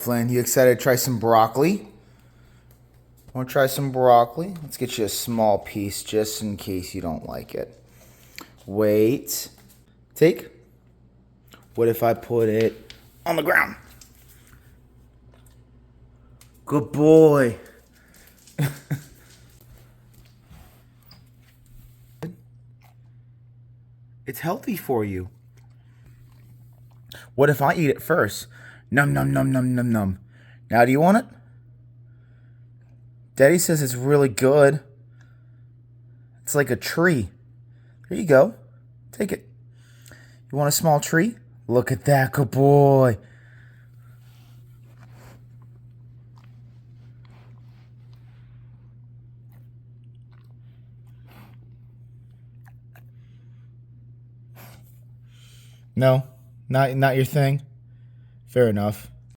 Flynn, you excited to try some broccoli? Want to try some broccoli? Let's get you a small piece just in case you don't like it. Wait. Take. What if I put it on the ground? Good boy. It's healthy for you. What if I eat it first? Num num num num num num. Now do you want it? Daddy says it's really good. It's like a tree. There you go. Take it. You want a small tree? Look at that, good boy. No, not your thing. Fair enough.